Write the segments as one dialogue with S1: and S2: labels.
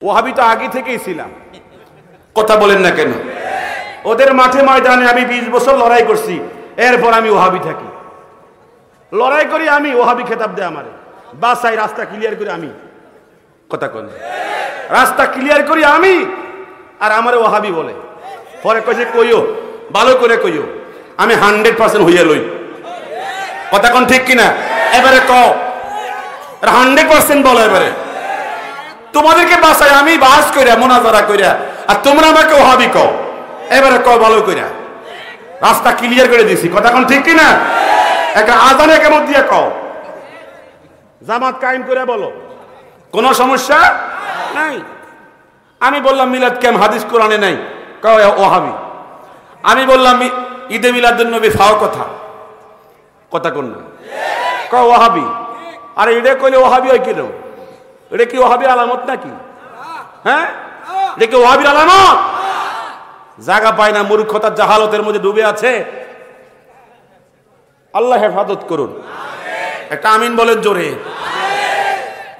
S1: ওহাবি তো আগে থেকেই ছিলাম, কথা বলেন না কেন? ওদের মাঠে ময়দানে আমি 20 বছর লড়াই করছি, এরপর আমি ওহাবি থাকি, লড়াই করি আমি, ওহাবি খেতাব দেয় আমারে, বাসাই রাস্তা ক্লিয়ার করি আমি, কথা কন, রাস্তা ক্লিয়ার করি আমি, আর আমারে ওহাবি বলে। পরে কইছে কইও, ভালো করে কইও, আমি 100% হইয়া লই, কথা কোন ঠিক কিনা? এবারে কও 100% বলো। এবারে তোমাদেরকে বাসায় আমি বাস কইরা মুনাজারা কইরা, আর তোমরা আমাকে ওহাবি কও, এবারে কও ভালো কইরা, রাস্তা ক্লিয়ার করে দিছি, কথা কোন ঠিক কিনা? একটা আজানে কেমন দিয়ে কও, জামাত কায়েম করে বলো, কোনো সমস্যা নাই। আমি বললাম মিলাদ ক্যাম্প হাদিস কোরআনে নাই, কও ওহাবি। আমি বললাম ঈদে মিলাদুন নবী ফাও কথা, কথা কোন না, কও ওহাবি। আরে এটা কইলে ওহাবি হয় কেন? এটা কি ওহাবির আলামত নাকি? হ্যাঁ, এটা কি ওহাবির আলামত? জায়গা পায় না, মূর্খতার জাহালতের মধ্যে ডুবে আছে। আল্লাহ হেফাজত করুন। একটা আমিন বলেন জোরে।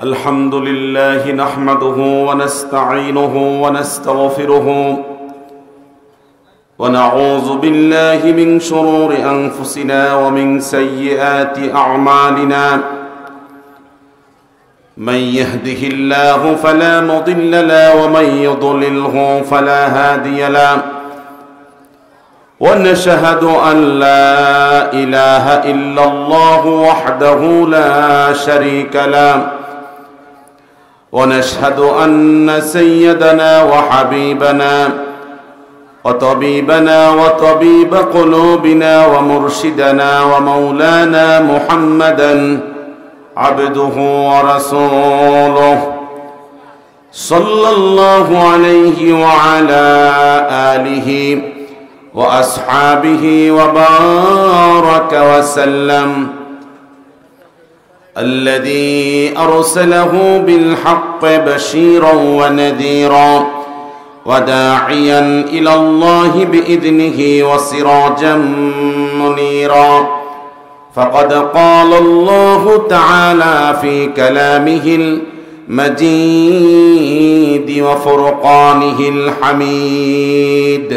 S1: আলহামদুলিল্লাহি নাহমাদুহু ওয়া নাস্তাঈনুহু ওয়া নাস্তাগফিরুহু ওয়া নাউযু বিল্লাহি মিন শুরুরি আনফুসিনা ওয়া মিন সাইয়্যাতি আ'মালিনা। من يهده الله فلا مضل له ومن يضلله فلا هادي له ونشهد أن لا إله إلا الله وحده لا شريك له ونشهد أن سيدنا وحبيبنا وطبيبنا وطبيب قلوبنا ومرشدنا ومولانا محمدا عبده ورسوله صلى الله عليه وعلى آله وأصحابه وبارك وسلم الذي أرسله بالحق بشيرا ونذيرا وداعيا إلى الله بإذنه وسراجا منيرا. فقد قال الله تعالى في كلامه المجيد وفرقانه الحميد: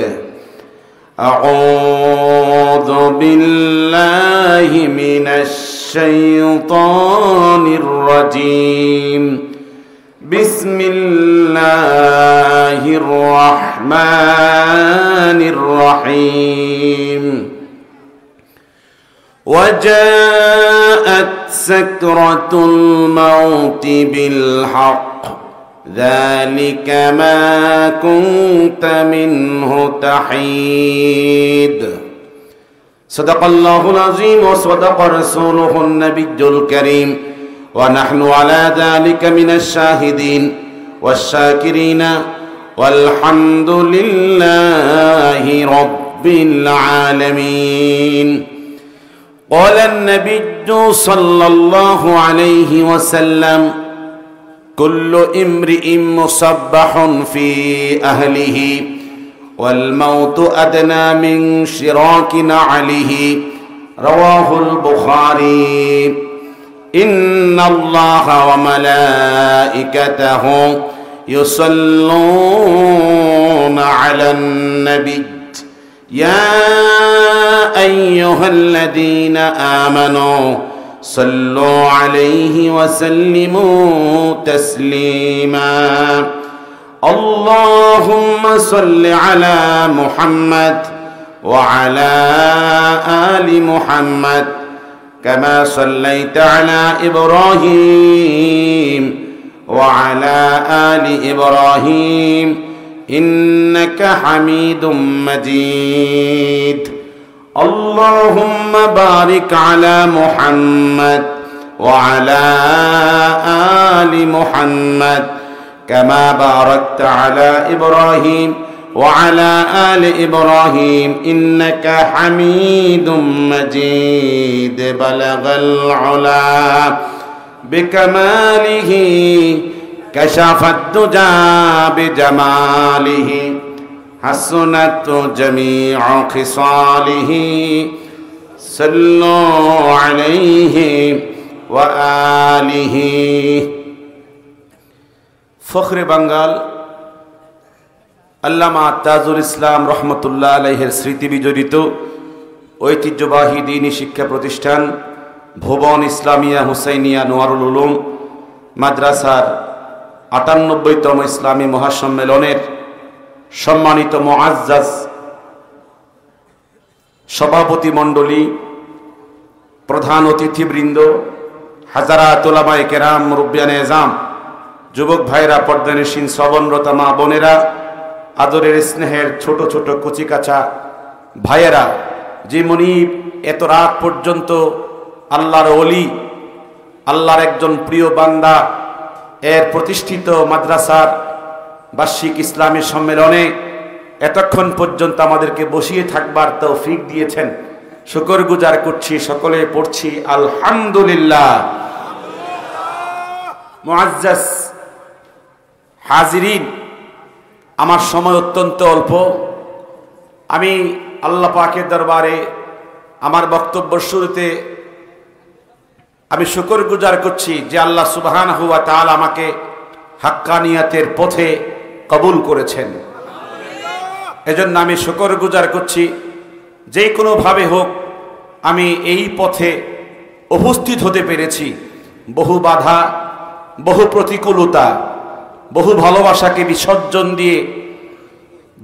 S1: أعوذ بالله من الشيطان الرجيم. بسم الله الرحمن الرحيم. وجاءت سكرة الموت بالحق ذلك ما كنت منه تحيد. صدق الله العظيم وصدق رسوله النبي الكريم ونحن على ذلك من الشاهدين والشاكرين والحمد لله رب العالمين. قال النبي صلى الله عليه وسلم: كل امرئ مصبح في أهله والموت أدنى من شراك نعله. رواه البخاري. إن الله وملائكته يصلون على النبي يا أيها الذين آمنوا صلوا عليه وسلموا تسليما. اللهم صل على محمد وعلى آل محمد كما صليت على إبراهيم وعلى آل إبراهيم إنك حميد مجيد. اللهم بارك على محمد وعلى آل محمد كما باركت على إبراهيم وعلى آل إبراهيم إنك حميد مجيد. بلغ العلا بكماله كشف الدجى بجماله حسنت جميع خصاله. صلوا عليه وآله. ফখরে বাঙ্গাল আল্লামা তাজুল ইসলাম রহমতুল্লাহ আলাইহের স্মৃতি বিজড়িত ঐতিহ্যবাহী দ্বীনী শিক্ষা প্রতিষ্ঠান ভুবন ইসলামিয়া হুসাইনিয়া নোয়ারুল উলুম মাদ্রাসার ৯৮তম ইসলামী মহাসম্মেলনের সম্মানিত মুআজ্জাজ সভাপতি মণ্ডলী, প্রধান অতিথিবৃন্দ, হাজারাত উলামায়ে কেরাম, মুরব্বিয়ানে এজাম, যুবক ভাইরা, পর্দানিশীন শ্রবণরতা মা বোনেরা, আদরের স্নেহের ছোট ছোট কচিকাচা ভাইয়েরা, যে মনিব এত রাত পর্যন্ত আল্লাহর ওলি, আল্লাহর একজন প্রিয় বান্দা এর প্রতিষ্ঠিত মাদ্রাসার বার্ষিক ইসলামী সম্মেলনে এতক্ষণ পর্যন্ত আমাদেরকে বসিয়ে থাকবার তৌফিক দিয়েছেন, শুকরগুজার করছি। সকলে পড়ছি আলহামদুলিল্লাহ। মুআজ্জাজ হাজিরিন, আমার সময় অত্যন্ত অল্প। আমি আল্লাহ পাকের দরবারে আমার বক্তব্য শুরুতে আমি শুকরগুজার করছি যে আল্লাহ সুবহানাহু ওয়া তাআলা আমাকে হাক্কানিয়াতের পথে কবুল করেছেন। এজন্য আমি শুকরগুজার করছি। যে কোনোভাবে হোক আমি এই পথে উপস্থিত হতে পেরেছি। বহু বাধা, বহু প্রতিকূলতা, বহু ভালোবাসাকে বিসর্জন দিয়ে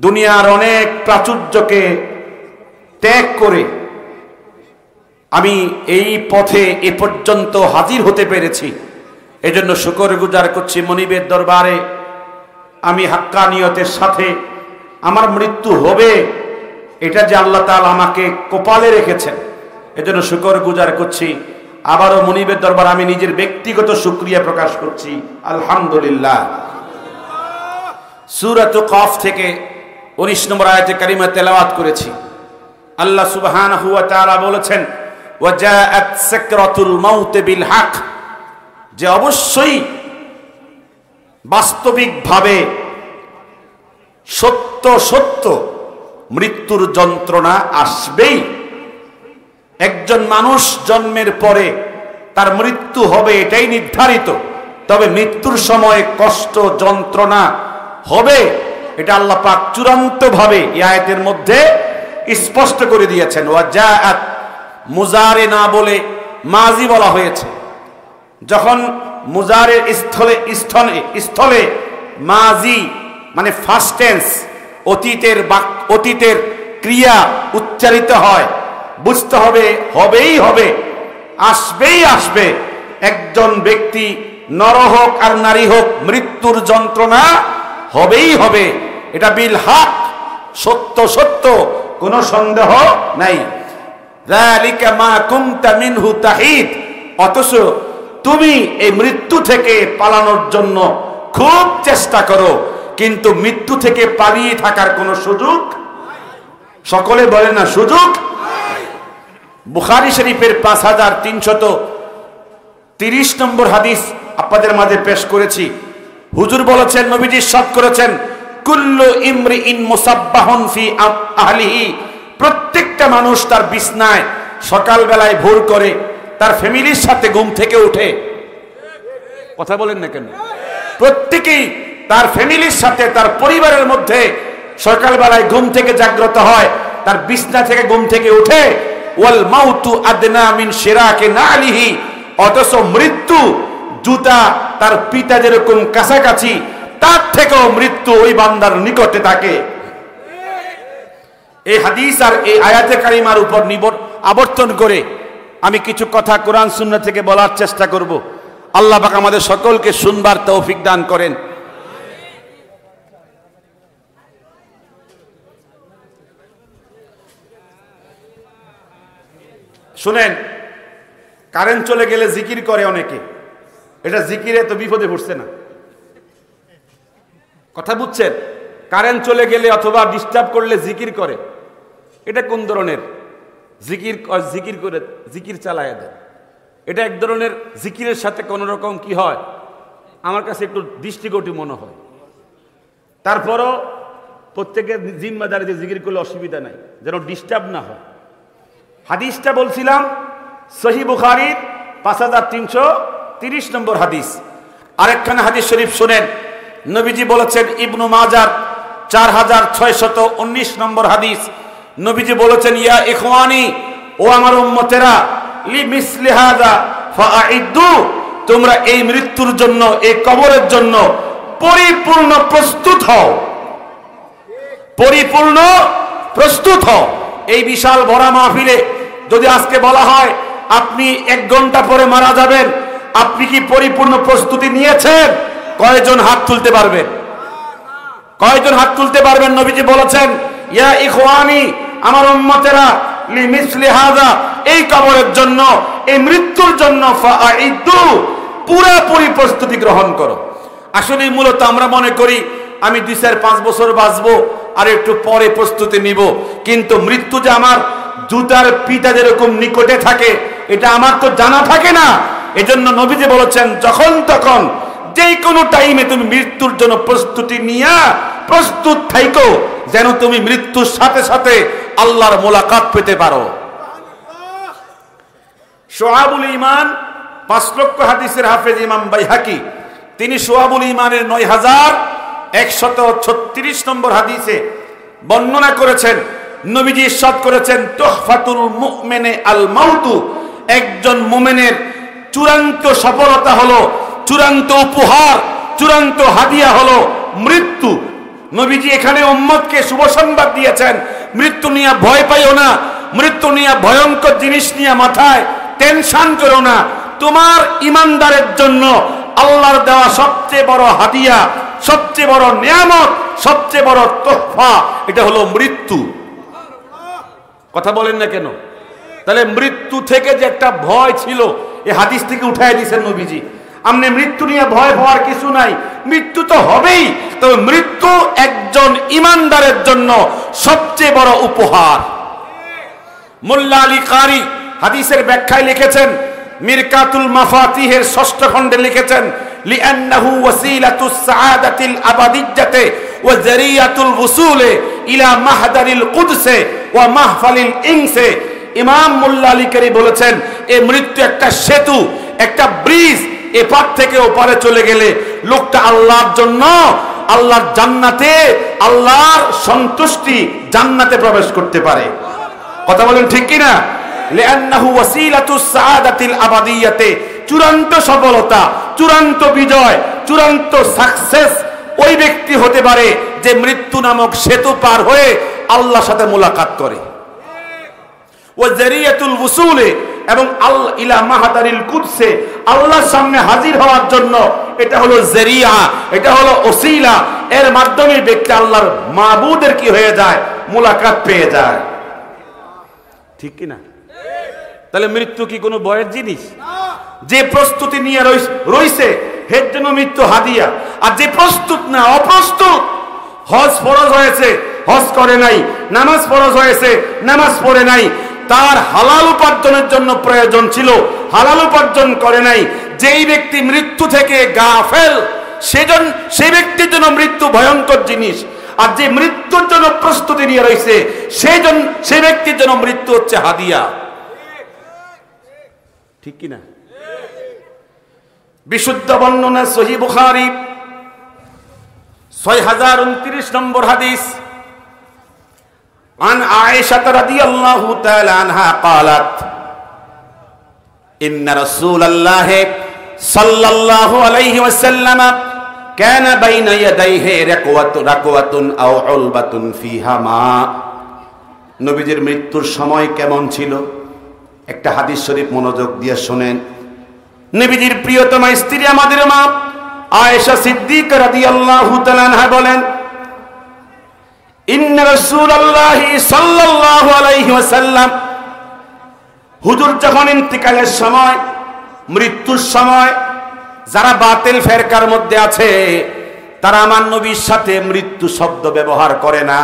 S1: দুনিয়ার অনেক প্রাচুর্যকে ত্যাগ করে আমি এই পথে এ পর্যন্ত হাজির হতে পেরেছি। এজন্য শুকরগুজার করছি মনিবের দরবারে। আমি হাক্কানিয়তের সাথে আমার মৃত্যু হবে, এটা যে আল্লাহ তাআলা আমাকে কপালে রেখেছেন, এজন্য শুকরগুজার করছি। আবারও মনিবের দরবার আমি নিজের ব্যক্তিগত শুকরিয়া প্রকাশ করছি। আলহামদুলিল্লাহ। সূরাত কফ থেকে 19 নম্বর আয়াতে কারিমা তেলাওয়াত করেছি। আল্লাহ সুবহানাহু ওয়া তাআলা বলেছেন, ওয়াজাআত সাকরাতুল মাউত বিল হক, যে অবশ্যই বাস্তবিকভাবে সত্য সত্য মৃত্যুর যন্ত্রণা আসবেই। একজন মানুষ জন্মের পরে তার মৃত্যু হবে, এটাই নির্ধারিত। তবে মৃত্যুর সময় কষ্ট যন্ত্রণা হবে, এটা আল্লাহ পাক চূড়ান্তভাবে এই আয়াতের মধ্যে স্পষ্ট করে দিয়েছেন। ওয়াজাআত, মুজারে না বলে মাজি বলা হয়েছে। যখন মুজারের স্থলে মাজি মানে ফার্স্ট টেন্স, অতীতের ক্রিয়া উচ্চারিত হয়, বুঝতে হবে হবেই হবে, আসবেই আসবে। একজন ব্যক্তি নর হোক আর নারী হোক, মৃত্যুর যন্ত্রণা হবেই হবে। এটা বিল হক, সত্য সত্য, কোনো সন্দেহ নাই। যালিকা মা কুনতা মিনহু তাহিদ, অথচ তুমি এই মৃত্যু থেকে পালানোর জন্য খুব চেষ্টা করো, কিন্তু মৃত্যু থেকে পালিয়ে থাকার কোনো সুযোগ, সকলে বলে না সুযোগ। বুখারী শরীফের 5330 নম্বর হাদিস আপনাদের মাঝে পেশ করেছি। হুজুর বলেছেন, নবীজি ইরশাদ করেছেন, কুল্লু ইমরিইন মুসাব্বাহুন ফি আহলিহি, প্রত্যেকটা মানুষ তার বিছনায় সকালবেলায় ভোর করে তার ফ্যামিলির সাথে ঘুম থেকে ওঠে। কথা বলেন না কেন? প্রত্যেকেই তার ফ্যামিলির সাথে, তার পরিবারের মধ্যে সকালবেলায় ঘুম থেকে জাগ্রত হয়, তার বিছনা থেকে ঘুম থেকে ওঠে। ওয়াল মাউতু আদনা মিন শিরাকি নালিহি, অথচ মৃত্যু জুতা তার পিতা যেরকম কাছাকাছি, তার থেকেও মৃত্যু ওই বান্দার নিকটে থাকে। এই হাদিস আর এই আয়াতে কারিমার উপর আবর্তন করে আমি কিছু কথা কোরআন সুন্নাহ থেকে বলার চেষ্টা করব। আল্লাহ পাক আমাদের সকলকে শুনবার তৌফিক দান করেন। শুনেন, কারেন্ট চলে গেলে জিকির করে অনেকে, এটা জিকিরে তো বিপদে পড়ছে না? কথা বুঝছেন? কারেন্ট চলে গেলে অথবা ডিস্টার্ব করলে জিকির করে, এটা কোন ধরনের জিকির? জিকির করে জিকির চালায় দেয়। এটা এক ধরনের জিকিরের সাথে কোনো রকম কি হয়, আমার কাছে একটু দৃষ্টিকটু মনে হয়। তারপরও প্রত্যেকের জিম্মাদারি যে জিকির করলে অসুবিধা নাই, যেন ডিস্টার্ব না হয়। হাদিসটা বলছিলাম সহিহ বুখারীর 5330 নম্বর হাদিস। আরেকখানে হাদিস শরীফ শুনেন, নবীজি বলেছেন, ইবনু মাজার 4619 নম্বর হাদিস, নবীজি বলেছেন, ইয়া ইখওয়ানি, ও আমার উম্মতেরা, লিমিসলি হাযা ফাআইদ্দু, তোমরা এই মৃত্যুর জন্য, এই কবরের জন্য পরিপূর্ণ প্রস্তুত হও, পরিপূর্ণ প্রস্তুত হও। এই বিশাল ভরা মাহফিলে যদি আজকে বলা হয় আপনি 1 ঘন্টা পরে মারা যাবেন, আপনি কি পরিপূর্ণ প্রস্তুতি নিয়েছেন? কয়জন হাত তুলতে পারবেন? কয়জন হাত তুলতে পারবেন? নবীজি বলেছেন, ইয়া ইখওয়ানি, আমার উম্মতেরা, লিমিসলি হাযা, এই কবরের জন্য, এই মৃত্যুর জন্য, ফাআইদ্দু, পুরোপুরি প্রস্তুতি গ্রহণ করো। আসলে মূলত আমরা মনে করি আমি 2-4-5 বছর বাঁচবো আর একটু পরে প্রস্তুতি নিব, কিন্তু মৃত্যু যে আমার জুতার পিতা যেরকম নিকটে থাকে এটা আমার তো জানা থাকে না। এজন্য নবীজি বলেছেন, যখন তখন যে কোনো টাইমে তুমি মৃত্যুর জন্য প্রস্তুতি নিয়া প্রস্তুত থাইকো, যেন তুমি মৃত্যুর সাথে সাথে আল্লাহর মোলাকাত পেতে পারো। শুআবুল ঈমান 5 লক্ষ হাদিসের হাফেজ ইমাম বাইহাকি, তিনি শুআবুল ঈমানের 9136 নম্বর হাদিসে বর্ণনা করেছেন, নবীজি ইরশাদ করেছেন, তুহফাতুল মুমিনে আল মাউতু, একজন মুমিনের চূড়ান্ত সফলতা হলো, চূড়ান্ত উপহার, চূড়ান্ত হাদিয়া হলো মৃত্যু। নবীজি এখানে উম্মতকে শুভ সংবাদ দিয়েছেন, মৃত্যু নিয়ে ভয় পাইও না, মৃত্যু নিয়ে ভয়ঙ্কর জিনিস নিয়ে মাথায় টেনশন করো না। তোমার ইমানদারের জন্য আল্লাহর দেওয়া সবচেয়ে বড় হাদিয়া, সবচেয়ে বড় নিয়ামত, সবচেয়ে বড় তোহফা, এটা হলো মৃত্যু। কথা বলেন না কেন? তাহলে মৃত্যু থেকে যে একটা ভয় ছিল, এই হাদিস থেকে উঠাই দিয়েছেন নবীজি। আমনে মৃত্যু নিয়ে ভয় পাওয়ার কিছু নাই, মৃত্যু তো হবেই, তবে মৃত্যু একজন ইমানদারের জন্য সবচেয়ে বড় উপহার। মোল্লা আলী কারি হাদিসের ব্যাখ্যায় লিখেছেন, মিরকাতুল মাফাতিহের 6ষ্ঠ খণ্ডে লিখেছেন, লিআন্নাহু ওয়াসিলাতুস সাআদাতিল আবাদিয়্যাতি ওয়া যারিয়াতুল উসুলি ইলা মাহদারিল কুদসে ওয়া মাহফালিল ইনসে। ইমাম মোল্লা আলী কারি বলেছেন, এই মৃত্যু একটা সেতু, একটা ব্রিজ, এপার থেকে ওপারে চলে গেলে লোকটা আল্লাহর জন্য, আল্লাহর জান্নাতে, আল্লাহর সন্তুষ্টি জান্নাতে প্রবেশ করতে পারে। কথা বলেন ঠিক কিনা? লিআন্নাহু ওয়াসিলাতুস সাআদাতিল আবাদিয়্যাতি, চূড়ান্ত সফলতা, চূড়ান্ত বিজয়, চূড়ান্ত সাকসেস ওই ব্যক্তি হতে পারে যে মৃত্যু নামক সেতু পার হয়ে আল্লাহর সাথে মুলাকাত করে। ওয়া যারিয়াতুল উসুলি, এবং আল্লাহ ইলা মাহদারিল কুদসে, আল্লাহর সামনে হাজির হওয়ার জন্য এটা হলো জারিয়া, এটা হলো ওসিলা, এর মাধ্যমে ব্যক্তি আল্লাহর মাবুদের কি হয়ে যায়, মুলাকাত পেয়ে যায়। ঠিক কি না? তাহলে মৃত্যু কি কোনো ভয়ের জিনিস? যে প্রস্তুতি নিয়ে রইছে এর জন্য মৃত্যু হাদিয়া, আর যে প্রস্তুত না, অপ্রস্তুত, হজ ফরজ হয়েছে হজ করে নাই, নামাজ ফরজ হয়েছে নামাজ পড়ে নাই, তার হালাল উপার্জনের জন্য প্রয়োজন ছিল, হালাল উপার্জন করে নাই, যেই ব্যক্তি মৃত্যু থেকে গাফেল, সেই ব্যক্তির জন্য মৃত্যু ভয়ঙ্কর জিনিস। আর যে মৃত্যুর জন্য প্রস্তুতি নিয়ে রয়েছে সেই ব্যক্তির জন্য মৃত্যু হচ্ছে হাদিয়া। ঠিক কিনা? বিশুদ্ধ বর্ণনা সহিহ বুখারী 6029 নম্বর হাদিস, عن عائشة رضي الله تعالى عنها قالت إن رسول الله صلى الله عليه وسلم كان بين يديه ركوة أو علبة فيها ماء। নবীজির মৃত্যুর সময় কেমন ছিল একটা হাদিস শরীফ মনোযোগ দিয়ে শুনেন। নবীজির প্রিয়তমা স্ত্রী আমাদের মা আয়েশা সিদ্দিকা রাদিয়াল্লাহু তাআলা আনহা বলেন, ইন্না রাসূলুল্লাহি সাল্লাল্লাহু আলাইহি ওয়াসাল্লাম, হুজুর যখন ইন্তিকালের সময়, মৃত্যুর সময়, যারা বাতিল ফেরকার মধ্যে আছে তারা আমার নবীর সাথে মৃত্যু শব্দ ব্যবহার করে না।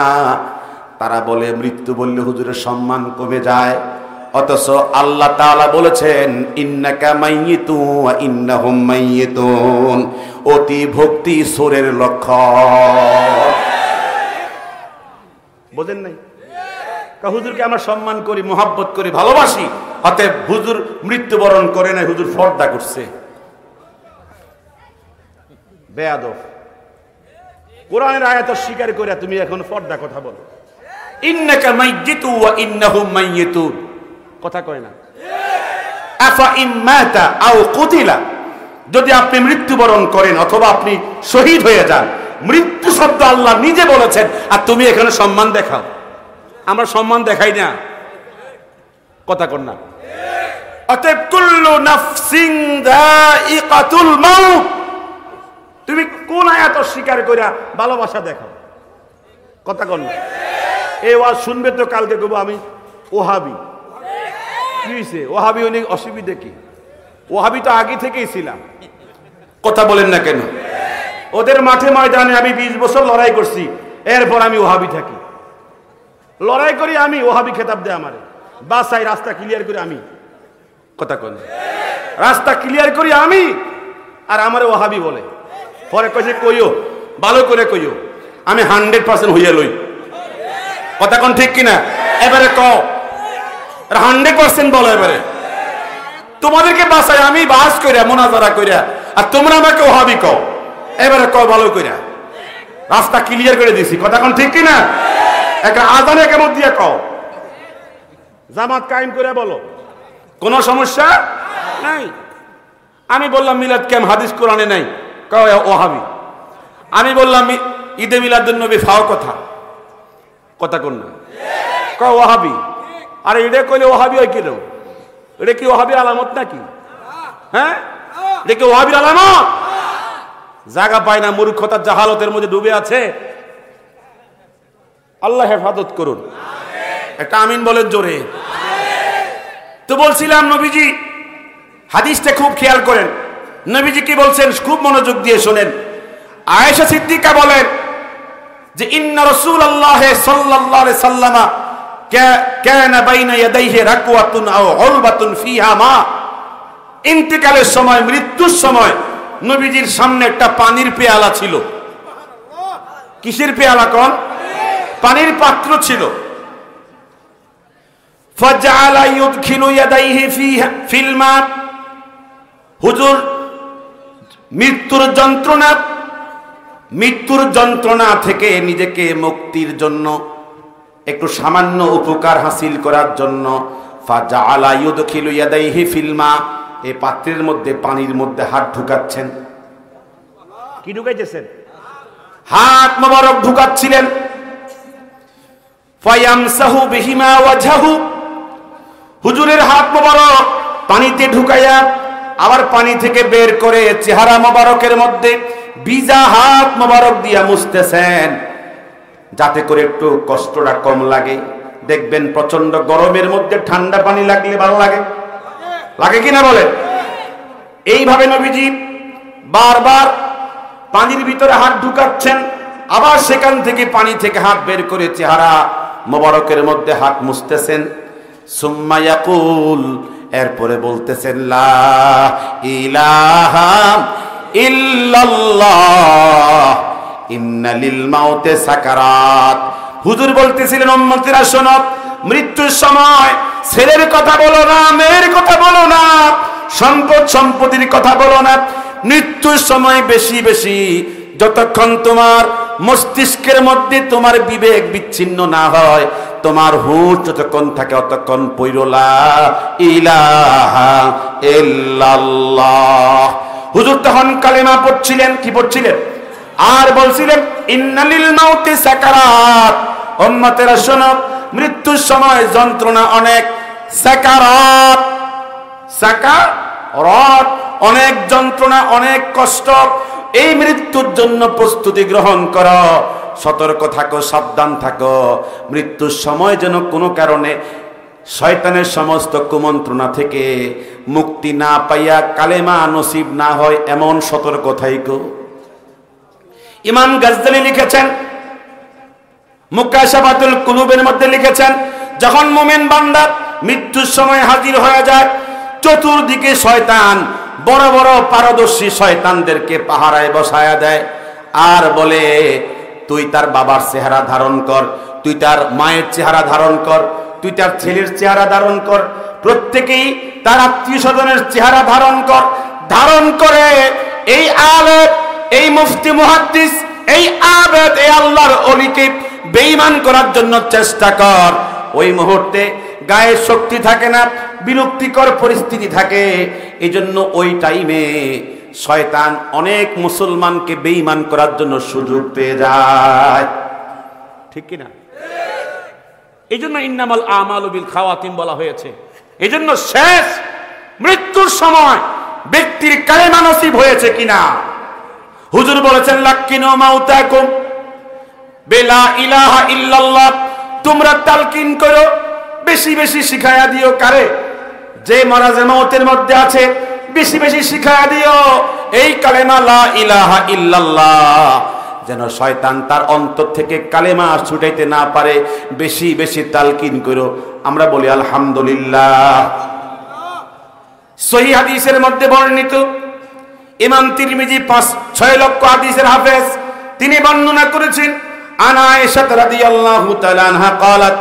S1: তারা বলে মৃত্যু বললে হুজুরের সম্মান কমে যায়, অথচ আল্লাহ তাআলা বলেছেন ইন্নাকা মাইয়িতুন ওয়া ইন্নাহুম মাইয়িতুন, অতি ভক্তি সুরের লক্ষণ। বোঝেন নাই? হুজুরকে আমরা সম্মান করি, মোহাব্বত করি, ভালোবাসি, অতএব হুজুর মৃত্যুবরণ করে নাই, হুজুর পর্দা করছে। বেয়াদব। কোরআনের আয়াত স্বীকার করে তুমি এখন পর্দা কথা বলো।
S2: ইন্নাকা মাইয়িতু ওয়া ইন্নাহুম মাইয়িতুন,
S1: কথা কয় না?
S2: আফা ইম্মাতা আও কুতিলা, যদি আপনি মৃত্যুবরণ করেন অথবা আপনি শহীদ হয়ে যান, মৃত্যু শব্দ আল্লাহ নিজে বলেছেন, আর তুমি এখানে সম্মান দেখাও।
S1: আমরা সম্মান দেখাই না, কথা কর না।
S2: অতএব কুল্লু নাফসিন যায়িকাতুল মাউত,
S1: তুমি কোন আয়াত স্বীকার করে ভালোবাসা দেখাও, কথা কর না। এই ওয়াজ শুনবে তো কালকে কব আমি ওহাবি। কি হয়েছে? ওহাবি অনেক অসুবিধা কি? ওহাবি তো আগে থেকেই ছিলাম।
S2: কথা বলেন না কেন?
S1: ওদের মাঠে ময়দানে আমি 20 বছর লড়াই করছি, এরপর আমি ওহাবি থাকি। লড়াই করি আমি, ওহাবি খেতাব দেয় আমারে। বাসাই রাস্তা ক্লিয়ার করি আমি, কথা কর না। রাস্তা ক্লিয়ার করি আমি, আর আমারে ওহাবি বলে। পরে কইছে কইও, ভালো করে কইও, আমি 100% হইয়া লই।
S2: কথা কোন ঠিক কিনা? এবারে কও 100% বলো। এবারে তোমাদেরকে বাসায় আমি বাস কইরা মুনাজারা কইরা, আর তোমরা আমাকে ওহাবি কও। এবারে কও ভালো কইরা,
S1: রাস্তা ক্লিয়ার করে দিছি, কথা কোন ঠিক কিনা? একটা আজানে কেমন দিয়ে কও, জামাত কায়েম করে বলো, কোন সমস্যা নাই। আমি বললাম মিলাদ ক্যাম্প হাদিস কোরআনে নাই, কও ওহাবি। আমি বললাম ঈদে মিলাদুন নবী ফাও কথা, কথা কোন না, কও ওহাবি। আর এটা কইলে ওহাবি হয় কেন? এটা কি ওহাবির আলামত নাকি? হ্যাঁ, এটা কি ওহাবির আলামত? জায়গা পায় না, মূর্খতার জাহালতের মধ্যে ডুবে আছে। আল্লাহ হেফাজত করুন। একটা আমিন বলেন জোরে।
S2: তো বলছিলাম নবীজি হাদিসটা খুব খেয়াল করেন, নবীজি কি বলছেন খুব মনোযোগ দিয়ে শোনেন। আয়েশা সিদ্দিকা বলেন যে ইন্না রাসূলুল্লাহ সাল্লাল্লাহু আলাইহি সাল্লাম কানা বাইনা ইয়াদাইহি রাকওয়াতুন আও উলবাতুন ফিহা মা, ইন্তিকালের সময়, মৃত্যুর সময় নবীজির সামনে একটা পানির পেয়ালা ছিল।
S1: কিসের পেয়ালা কোন?
S2: পানির পাত্র ছিল। ফাজআলা ইউদখিলু ইয়াদাইহি ফিহা ফিল মা, হুজুর মৃত্যুর যন্ত্রণা থেকে নিজেকে মুক্তির জন্য, একটু সামান্য উপকার হাসিল করার জন্য ফাজআলা ইউদখিলু ইয়াদাইহি ফিল মা, এই পাত্রের মধ্যে, পানির মধ্যে হাত ঢুকাচ্ছেন।
S1: কি ঢুকাইতেছেন?
S2: হাত মোবারক ঢুকাচ্ছিলেন। ফায়ামসাহু বিহিমা ওয়াজহাহু, হুজুরের হাত মোবারক পানিতে ঢুকাইয়া আবার পানি থেকে বের করে চেহারা মোবারকের মধ্যে ভিজা হাত মোবারক দিয়া মুছতেছেন, যাতে করে একটু কষ্টটা কম লাগে। দেখবেন প্রচন্ড গরমের মধ্যে ঠান্ডা পানি লাগলে ভালো লাগে, লাগে কিনা বলে? এইভাবে নবীজি বারবার পানির ভিতরে হাত ঢুকাচ্ছেন, আবার সেখান থেকে পানি থেকে হাত বের করে চেহারা মোবারকের মধ্যে হাত মুছতেছেন। সুম্মা ইয়াকুল, এরপরে বলতেছেন লা ইলাহা ইল্লাল্লাহ ইন্না লিল মাউতে সাকারাত। হুজুর বলতেছিলেন উম্মতেরা শোনো, মৃত্যুর সময় ছেলের কথা বলো না, মেয়ের কথা বলো না, সম্পদ সম্পত্তির কথা বলো না। মৃত্যুর সময় বেশি বেশি যতক্ষণ তোমার মস্তিষ্কের মধ্যে তোমার বিবেক বিচ্ছিন্ন না হয়, তোমার হুঁশ যতক্ষণ থাকে, অতক্ষণ পইরো লা ইলাহা ইল্লাল্লাহ। হুজুর তখন কালেমা পড়ছিলেন। কি পড়ছিলেন? আর বলছিলেন ইন্নালিল মাউতি সাকারাত, উম্মতেরা শোনো, মৃত্যুর সময় যন্ত্রণা অনেক। সাকারাত, সাকারাত অনেক যন্ত্রণা, অনেক কষ্ট। এই মৃত্যুর জন্য প্রস্তুতি গ্রহণ করো, সতর্ক থাকো, সাবধান থাকো। মৃত্যুর সময় যেন কোনো কারণে শয়তানের সমস্ত কুমন্ত্রণা থেকে মুক্তি না পাইয়া কালেমা নসিব না হয়, এমন সতর্ক থাইকো। ইমাম গাজ্জালি লিখেছেন, মুকাশাফাতুল কুলুবের মধ্যে লিখেছেন, যখন মুমিন বান্দা মৃত্যুর সময় হাজির হয়ে যায়, চতুর্দিকে শয়তান, বড় বড় পারদর্শী শয়তানদেরকে পাহারায় বসায়া দেয়, আর বলে তুই তার বাবার চেহারা ধারণ কর, তুই তার মায়ের চেহারা ধারণ কর, তুই তার ছেলের চেহারা ধারণ কর, প্রত্যেকেই তার আত্মীয় স্বজনের চেহারা ধারণ কর। ধারণ করে এই আলেম, এই মুফতি মুহাদ্দিস, এই আবেদ, এই আল্লাহর ওলিকে বেঈমান করার জন্য চেষ্টা কর, ওই মুহূর্তে গায়ে শক্তি থাকে না, বিরক্তিকর পরিস্থিতি থাকে। এই জন্য ওই টাইমে শয়তান অনেক মুসলমানকে বেঈমান করার জন্য সুযোগ পেয়ে যায়, ঠিক কিনা? এই জন্য ইন্নামাল আমালু বিল খাওয়াতিম বলা হয়েছে। এই জন্য শেষ মৃত্যুর সময় ব্যক্তির কালেমা নসিব হয়েছে কিনা। হুজুর বলেছেন লাক্কিনু মাউতাকুম বিলা ইলাহা ইল্লাল্লাহ, তোমরা তালকিন করো, বেশি বেশি শিখায়া দিও। কারে? যে মারাজে মওতের মধ্যে আছে, বেশি বেশি শিখায়া দিও এই কালেমা লা ইলাহা ইল্লাল্লাহ, যেন শয়তান তার অন্তর থেকে কালেমা ছুটাইতে না পারে। বেশি বেশি তালকিন করো। আমরা বলি আলহামদুলিল্লাহ। সহিহ হাদিসের মধ্যে বর্ণিত, ইমাম তিরমিজি 5-6 লক্ষ হাদিসের হাফেজ, তিনি বর্ণনা করেছেন, আনা আয়েশা রাদিয়াল্লাহু তাআলা আনহা قالت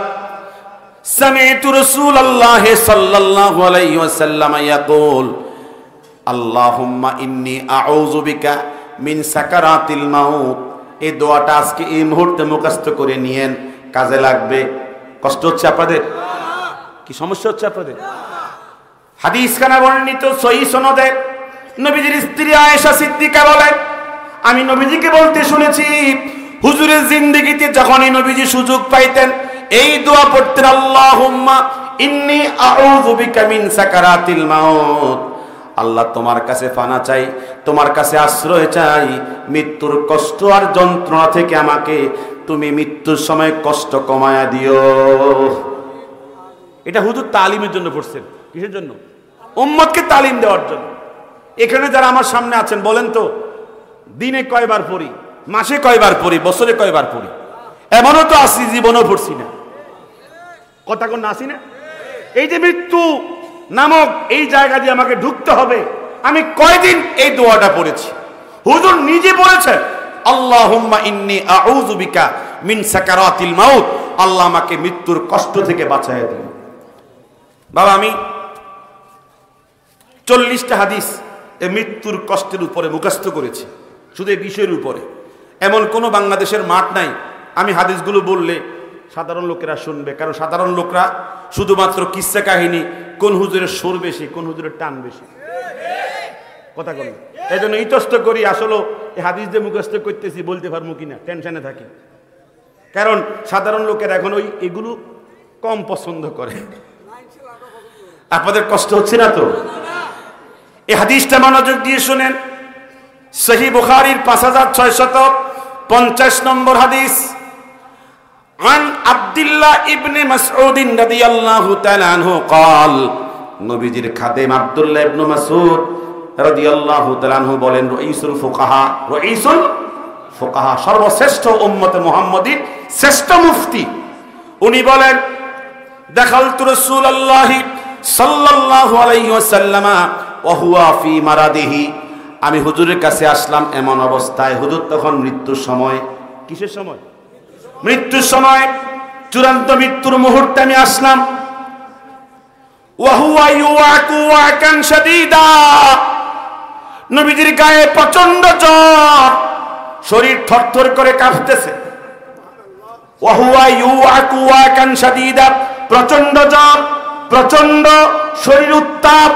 S2: سمعت رسول الله صلى الله عليه وسلم يقول اللهم إني أعوذ بك من سكرات الموت। এই দোয়াটা আজকে এই মুহূর্তে মুখস্থ করে নিয়েন, কাজে লাগবে। কষ্ট হচ্ছে আপনাদের? কি সমস্যা হচ্ছে আপনাদের? হাদিস খানা বর্ণিত সহিহ সনদে, নবীজির স্ত্রী আয়েশা সিদ্দিকা বলেন, আমি নবীজিকে বলতে শুনেছি, হুজুরের জিন্দেগিতে যখনই নবীজি সুযোগ পাইতেন এই দোয়া পড়তেন, আল্লাহুম্মা ইন্নী আউযু বিকা মিন সাকারাতিল মাউত। আল্লাহ, তোমার কাছে পানা চাই, তোমার কাছে আশ্রয় চাই, মৃত্যুর কষ্ট আর যন্ত্রণা থেকে আমাকে তুমি মৃত্যুর সময় কষ্ট কমায়া দিও। এটা হুজুর তালিমের জন্য পড়ছেন। কিসের জন্য? উম্মতকে তালিম দেওয়ার জন্য। এখানে যারা আমার সামনে আছেন বলেন তো, দিনে কয়বার পড়ি, মাসে কয়বার পড়ি, বছরে কয়বার পড়ি? এমনও তো আসি জীবনও পড়ছি না। কথা কোন আসি না? এই যে মৃত্যু নামক এই জায়গা দিয়ে আমাকে ঢুকতে হবে, আমি কয়দিন এই দোয়াটা পড়েছি? হুজুর নিজে বলেছেন, আল্লাহুম্মা ইন্নী আউযু বিকা মিন সাকারাতিল মাউত, আল্লাহ আমাকে মৃত্যুর কষ্ট থেকে বাঁচায় দিন। বাবা, আমি 40টা হাদিস এই মৃত্যুর কষ্টের উপরে মুখস্থ করেছি, শুধু এই বিষয়ের উপরে। এমন কোনো বাংলাদেশের মাঠ নাই আমি হাদিসগুলো বললে সাধারণ লোকেরা শুনবে, কারণ সাধারণ লোকরা শুধুমাত্র কিসসা কাহিনী, কোন হুজুরের সুর বেশি, কোন হুজুরের টান বেশি, কথা বলি। এই জন্য ইতস্ত করি, আসলে এই হাদিস যে মুখস্থ করতেছি বলতে পারবো কিনা টেনশনে থাকি, কারণ সাধারণ লোকেরা এখন ওই এগুলো কম পছন্দ করে। আপনাদের কষ্ট হচ্ছে না তো? এই হাদিসটা মনোযোগ দিয়ে শুনেন। সহিহ বুখারীর 5650 নম্বর হাদিস, আন আব্দুল্লাহ ইবনে মাসউদ রাদিয়াল্লাহু তাআলা আনহু قال, নবীজির খাদেম আব্দুল্লাহ ইবনে মাসউদ রাদিয়াল্লাহু তাআলা আনহু বলেন, রাইসুল ফুকাহা, সর্বশ্রেষ্ঠ উম্মতে মুহাম্মাদির শ্রেষ্ঠ মুফতি। উনি বলেন, দাখালতু রাসূলুল্লাহ সাল্লাল্লাহু আলাইহি ওয়াসাল্লাম ওয়া হুয়া ফি মারাদিহি, আমি হুজুরের কাছে আসলাম এমন অবস্থায়, হুজুর তখন মৃত্যুর সময়। কিসের সময়? মৃত্যুর সময়, চূড়ান্ত মৃত্যুর মুহূর্তে আমি আসলাম। ওয়া হুয়া ইউআকু ওয়াকান শাদীদা, নবীজির গায়ে প্রচন্ড জ্বর, শরীর থরথর করে কাঁপতেছে। ওয়া হুয়া ইউআকু ওয়াকান শাদীদা, প্রচন্ড জ্বর, প্রচন্ড শরীর উত্তাপ।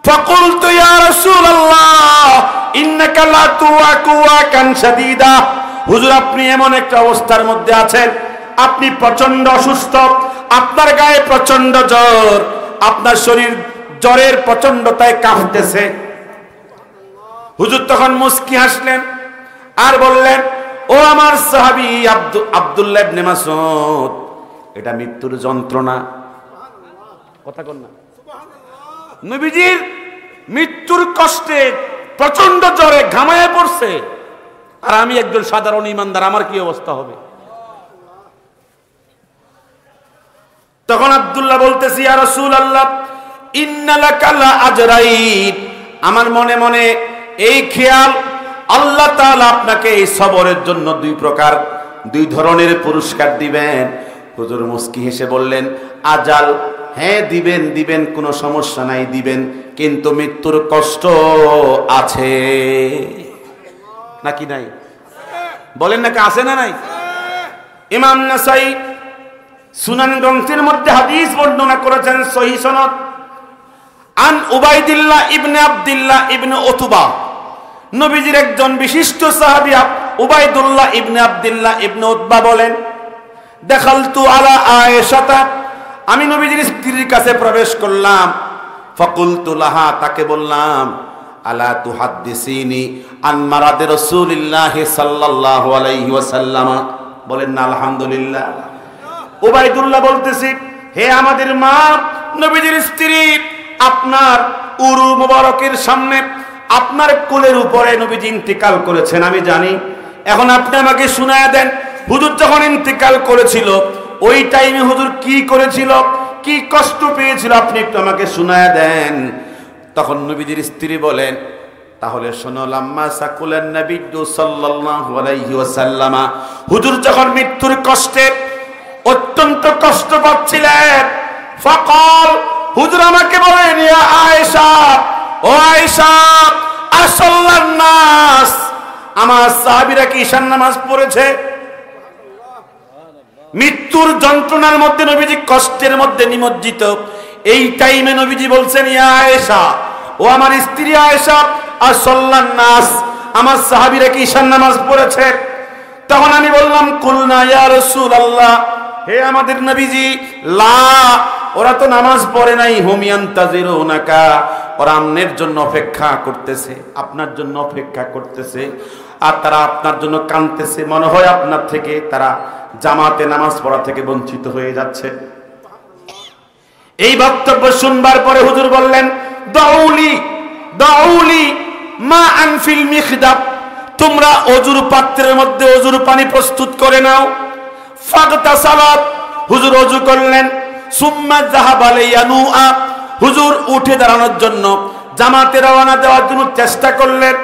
S2: ফাকুলতু ইয়া রাসূলুল্লাহ ইন্নাকা লা তুআকু ওয়াকান শাদীদা, হুজুর আপনি এমন একটা অবস্থার মধ্যে আছেন, আপনি প্রচন্ড অসুস্থ, আপনার গায়ে প্রচন্ড জ্বর, আপনার শরীর জ্বরের প্রচন্ডতায় কাঁপতেছে। হুজুর তখন মুস্কি হাসলেন আর বললেন, ও আমার সাহাবী আব্দুল্লাহ ইবনে মাসউদ, এটা মৃত্যুর যন্ত্রণা। কথা কন না? নবীজির মৃত্যুর কষ্টে প্রচন্ড জ্বরে ঘামায় পড়ছে, আর আমি একজন সাধারণ ইমানদার, আমার কি অবস্থা হবে? তখন আব্দুল্লাহ বলতেছি, ইয়া রাসূলুল্লাহ ইন্না লাকা লা আজরাইন, আমার মনে মনে এই খেয়াল, আল্লাহ তাআলা আপনাকে এই সবরের জন্য দুই ধরনের পুরস্কার দিবেন। হুজুর মুস্কি হেসে বললেন, আজাল, হ্যাঁ দিবেন, কোনো সমস্যা নাই, দিবেন, কিন্তু মৃত্যুর কষ্ট আছে নাকি নাই? বলেন নাকি আছে না নাই? ইমাম নাসাই সুনান গ্রন্থের মধ্যে হাদিস বর্ণনা করেছেন সহিহ সনদ, আন উবাইদুল্লাহ ইবনে আব্দুল্লাহ ইবনে উতবা, নবীজির একজন বিশিষ্ট সাহাবী উবাইদুল্লাহ ইবনে আব্দুল্লাহ ইবনে উতবা বলেন, দেখালতু আলা আয়েশাতা, আমি নবীজির স্ত্রীর কাছে প্রবেশ করলাম। ফাকুলতু লাহা, তাকে বললাম, আলা তুহাদ্দিসিনি আন মারাদে রাসূলিল্লাহ সাল্লাল্লাহু আলাইহি ওয়াসাল্লাম। বলেন না আলহামদুলিল্লাহ। উবাইদুল্লাহ বলতেছি, হে আমাদের মা নবীজির স্ত্রী, আপনার উরু মুবারকের সামনে আপনার কোলের উপরে নবীজি ইন্তেকাল করেছেন আমি জানি। এখন আপনি আমাকে শুনায়া দেন, হুজুর যখন ইন্তেকাল করেছিল ওই টাইমে হুজুর কি করেছিল, কি কষ্ট পেয়েছিল, আপনি একটু আমাকে শুনায়া দেন। তখন নবীজির স্ত্রী বলেন, তাহলে শোনো, লাম্মা সাকুলান নবী সাল্লাল্লাহু আলাইহি ওয়াসাল্লাম, হুজুর যখন মৃত্যুর কষ্টে অত্যন্ত কষ্ট পাচ্ছিলেন, ফাকাল, হুজুর আমাকে বলেন, ইয়া আয়েশা, ও আয়েশা, আসাল্লান নাস, আমার সাহাবীরা কি ঈশান নামাজ পড়েছে? মৃত্যুর যন্ত্রণার মধ্যে নবীজি কষ্টের মধ্যে নিমজ্জিত, এই টাইমে নবীজি বলছেন, ইয়া আয়েশা, ও আমার স্ত্রী আয়েশা, আসাল্লান নাস, আমার সাহাবীরা কি ঈশান নামাজ পড়েছে? তখন আমি বললাম, কুলনা ইয়া রাসূলুল্লাহ, হে আমাদের নবীজি, লা, ওরা তো নামাজ পড়ে নাই, হুম ইয়ান্তাজিরুনাকা, ওরা আপনার জন্য অপেক্ষা করতেছে, আপনার জন্য অপেক্ষা করতেছে, আর তারা আপনার জন্য কাঁদতেছে, মনে হয় আপনার থেকে তারা জামাতে নামাজ পড়া থেকে বঞ্চিত হয়ে যাচ্ছে। এই বক্তব্য শুনবার পরে হুজুর বললেন, দাউলি দাউলি মা আনফিল মিখদাব, তোমরা অজুর পাত্রের মধ্যে অজুর পানি প্রস্তুত করে নাও। ফাগতাসালাত, হুজুর ওযু করলেন। সুম্মা যাহাবা লিয়ানুআ, হুজুর উঠে দাঁড়ানোর জন্য জামাতে রওনা দেওয়ার জন্য চেষ্টা করলেন,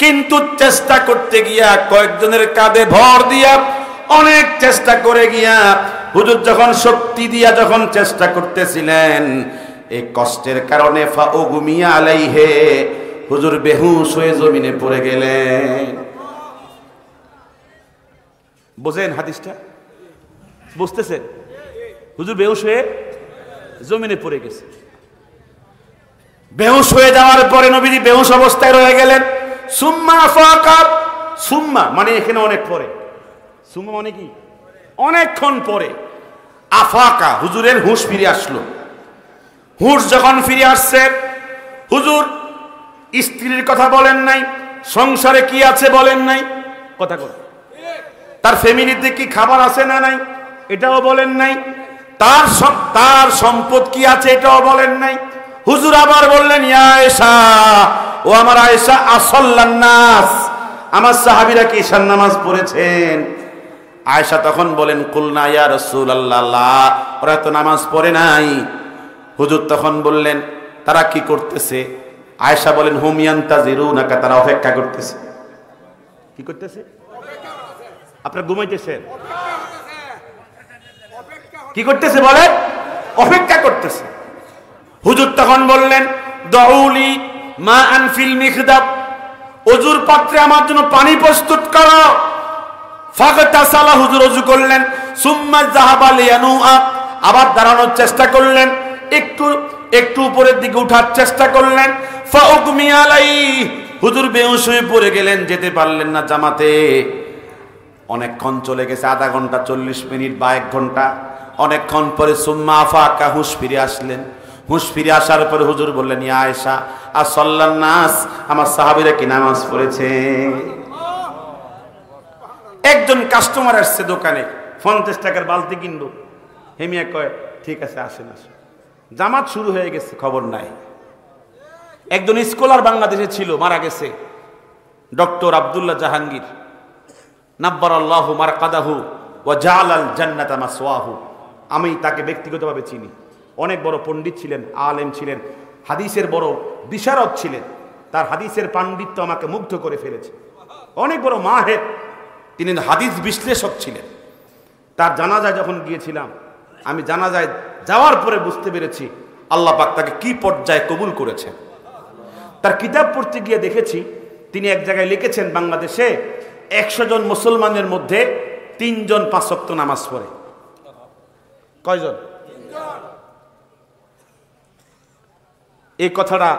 S2: কিন্তু চেষ্টা করতে গিয়া কয়েকজনের কাঁধে ভর দিয়া অনেক চেষ্টা করে গিয়া হুজুর যখন শক্তি দিয়া যখন চেষ্টা করতেছিলেন, এই কষ্টের কারণে ফাউগুমিয়া আলাইহে, হুজুর বেহুশ হয়ে জমিনে পড়ে গেলেন। বুঝেন হাদিসটা? বুঝতেছেন? হুজুর বেহুশ হয়ে জমিনে পড়ে গেছে। বেহুশ হয়ে যাওয়ার পরে নবীজি বেহুশ অবস্থায় রয়ে গেলেন। সুম্মা আফাকা, সুম্মা মানে এখানে অনেক পরে, সুম্মা মানে কি অনেকক্ষণ পরে, আফাকা, হুজুরের হুঁশ ফিরে আসলো। হুঁশ যখন ফিরে আসছে, হুজুর স্ত্রীর কথা বলেন নাই, সংসারে কি আছে বলেন নাই, কথা বলেন, তার ফ্যামিলিতে কি খাবার আছে না নাই এটাও বলেন নাই, তার সম্পদ কি আছে এটাও বলেন নাই। হুজুর আবার বললেন, ইয়া আয়েশা, ও আমার আয়েশা, আসাল্লান নাস, আমার সাহাবীরা কি ঈশান নামাজ পড়েছেন? আয়েশা তখন বলেন, কুলনা ইয়া রাসূলুল্লাহ, লা, ওরা তো নামাজ পড়ে নাই। হুজুর তখন বললেন, তারা কি করতেছে? আয়েশা বলেন, হুম ইয়ান্তাজিরুনাকা, তারা অপেক্ষা করতেছে। কি করতেছে? আপনারা ঘুমাইতেছেন? কি করতেছে বলেন? অপেক্ষা করতেছে। হুজুর তখন বললেন, দাউলি মা আনফিল মিখদাব, ওজুর পাত্রে আমার জন্য পানি প্রস্তুত করো। ফাগতাসালা, হুজুর ওযু করলেন। সুম্মা যাহাবা লিয়ানুআ, আবার দাঁড়ানোর চেষ্টা করলেন, একটু উপরের দিকে উঠার চেষ্টা করলেন। ফাউগমিয়া আলাইহি, হুজুর বেহুশ হয়ে পড়ে গেলেন, যেতে পারলেন না জামাতে। অনেকক্ষণ চলে গেছে, আধা ঘন্টা, 40 মিনিট বা 1 ঘন্টা। অনেকক্ষণ পরে সুম্মা আফাকা, হুঁশ ফিরে আসলেন। হুঁশ ফিরে আসার পরে হুজুর বললেন, ইয়া আয়েশা, আসাল্লান নাস, আমার সাহাবীরা কি নামাজ পড়েছে? একজন কাস্টমার আসছে দোকানে, 50 টাকার বালতি কিনবো। হেমিয়া কয়, ঠিক আছে, আসেন আসেন। জামাত শুরু হয়ে গেছে, খবর নাই। একজন স্কলার বাংলাদেশে ছিল, মারা গেছে, ডক্টর আব্দুল্লাহ জাহাঙ্গীর, নাব্বারাল্লাহু মারকাদাহু ওয়া জাআলাল জান্নাতা মাসওয়াহু। আমি তাকে ব্যক্তিগতভাবে চিনি। অনেক বড় পণ্ডিত ছিলেন, আলেম ছিলেন, হাদিসের বড় বিশারদ ছিলেন। তার হাদিসের পাণ্ডিত্য আমাকে মুগ্ধ করে ফেলেছে। অনেক বড় মাহের, তিনি হাদিস বিশ্লেষক ছিলেন। তার জানাজায় যখন গিয়েছিলাম, আমি জানাজায় যাওয়ার পরে বুঝতে পেরেছি আল্লাহ পাক তাকে কি পর্যায়ে কবুল করেছেন। তার কিতাব পড়তে গিয়ে দেখেছি তিনি এক জায়গায় লিখেছেন, বাংলাদেশে 100 জন মুসলমানের মধ্যে 3 জন 5 ওয়াক্ত নামাজ পড়ে। কয়জন? এই কথাটা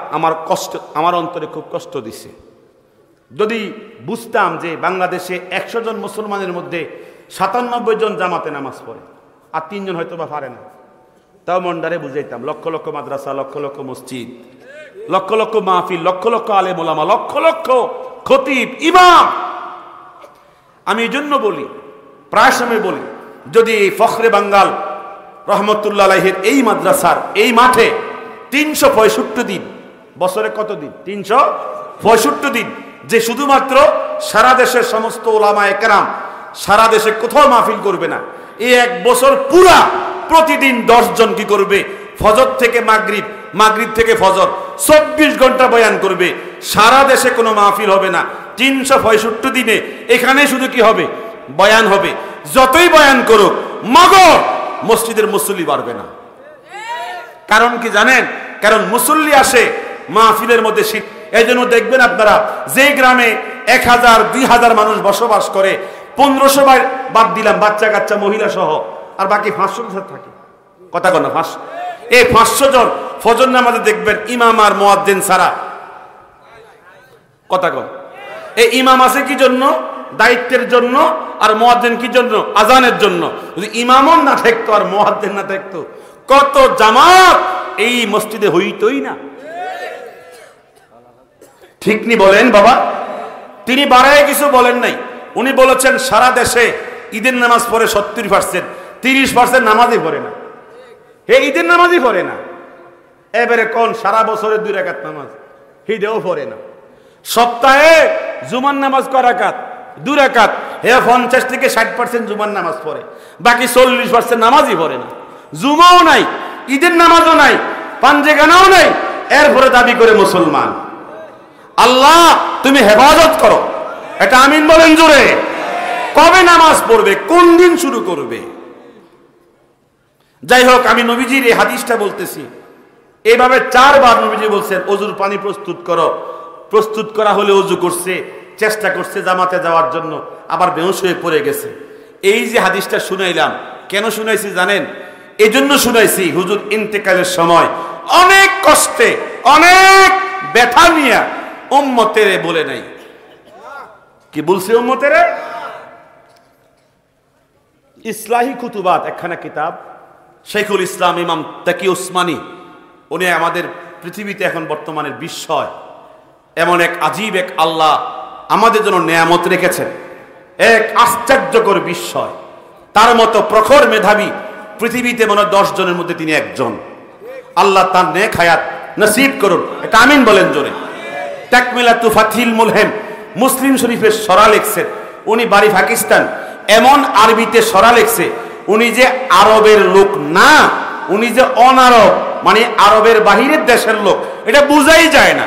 S2: আমার অন্তরে খুব কষ্ট দিছে। যদি বুঝতাম যে বাংলাদেশে 100 জন মুসলমানের মধ্যে 97 জন জামাতে নামাজ পড়ে আর 3 জন হয়তো বা পারে না, তাও মনটারে বুঝাইতাম। লক্ষ লক্ষ মাদ্রাসা, লক্ষ লক্ষ মসজিদ, লক্ষ লক্ষ মাহফিল, লক্ষ লক্ষ আলেম ওলামা, লক্ষ লক্ষ খতিব, ইমাম। আমি এই জন্য বলি, প্রায় সময় বলি, যদি এই ফখরে বাঙ্গাল রহমতুল্লাহ আলাইহির এই মাদ্রাসার এই মাঠে 365 দিন, বছরে কত দিন? 365 দিন, যে শুধুমাত্র সারা দেশের সমস্ত ওলামায়ে কেরাম সারা দেশে কোথাও মাহফিল করবে না, এই 1 বছর পুরা প্রতিদিন 10 জন কি করবে? ফজর থেকে মাগরিব, মাগরিব থেকে ফজর 24 ঘন্টা বয়ান করবে। সারা দেশে কোনো মাহফিল হবে না, 365 দিনে এখানে শুধু কি হবে? বয়ান হবে। যতই বয়ান করুক মগর মসজিদের মুসল্লি বাড়বে না। কারণ কি জানেন? কারণ মুসল্লি আসে মাহফিলের মধ্যে। এই জন্য দেখবেন আপনারা, যে গ্রামে 1000 2000 মানুষ বসবাস করে, 1500 বাদ দিলাম বাচ্চা কাচ্চা মহিলা সহ, আর বাকি 500 জন থাকে। কথা কন না? 500। এই 500 জন ফজর নামাজে দেখবেন ইমাম আর মুয়াজ্জিন ছাড়া। কথা কন। এই ইমাম আছে কি জন্য? দায়িত্বের জন্য। আর মুয়াজ্জিন কি জন্য? আজানের জন্য। যদি ইমামও না থাকতো আর মুয়াজ্জিন না থাকতো, কত জামাত এই মসজিদে হইতই না। ঠিক নি বলেন বাবা? তিনি বাড়ায় কিছু বলেন নাই। উনি বলেছেন সারা দেশে ঈদের নামাজ পড়ে 70%, 30% নামাজই পড়ে না। হে ঈদের নামাজই পড়ে না। এবারে কোন সারা বছরে 2 রাকাত নামাজ, হিদেও পড়ে না। সপ্তাহে জুমার নামাজ কয় রাকাত? 2 রাকাত। হে 50 থেকে 60% জুমার নামাজ পড়ে, বাকি 40% নামাজই পড়ে না। জুমাও নাই, ঈদের নামাজও নাই, পাঞ্জেগানাও নাই, এরপরে দাবি করে মুসলমান। আল্লাহ তুমি হেফাজত করো। এটা আমিন বলেন জোরে। কবে নামাজ পড়বে? কোন দিন শুরু করবে? যাই হোক, আমি নবীজির এই হাদিসটা বলতেছি। এইভাবে 4 বার নবীজি বলছেন ওযুর পানি প্রস্তুত করো। প্রস্তুত করা হলে ওযু করছে, চেষ্টা করছে জামাতে যাওয়ার জন্য, আবার বেহুশ হয়ে পড়ে গেছে। এই যে হাদিসটা শুনাইলাম, কেন শুনাইছি জানেন? এই জন্য শুনাইছি, হুজুর ইন্তেকালের সময় অনেক কষ্টে, অনেক ব্যথা নিয়ে উম্মতেরে বলে নাই। কি বলছে উম্মতেরে? ইসলাহি কুতুবাত একখানা কিতাব, শেখুল ইসলাম ইমাম তাকি উসমানী, উনি আমাদের পৃথিবীতে এখন বর্তমানের বিস্ময়, এমন এক আজীব এক আল্লাহ আমাদের জন্য নেয়ামত রেখেছেন, এক আশ্চর্যকর বিস্ময়। তার মতো প্রখর মেধাবী পৃথিবীতে মনে হয় 10 জনের মধ্যে তিনি একজন। আল্লাহ তার নেক হায়াত নসিব করুন। এটা আমিন বলেন জোরে। তাকমিলাতু ফাথিল মুলহিম মুসলিম শরীফের সরা লিখছেন। উনি বাড়ি পাকিস্তান, এমন আরবিতে সরা লিখছে, উনি যে আরবের লোক না, উনি যে অনারব, মানে আরবের বাহিরের দেশের লোক, এটা বোঝাই যায় না।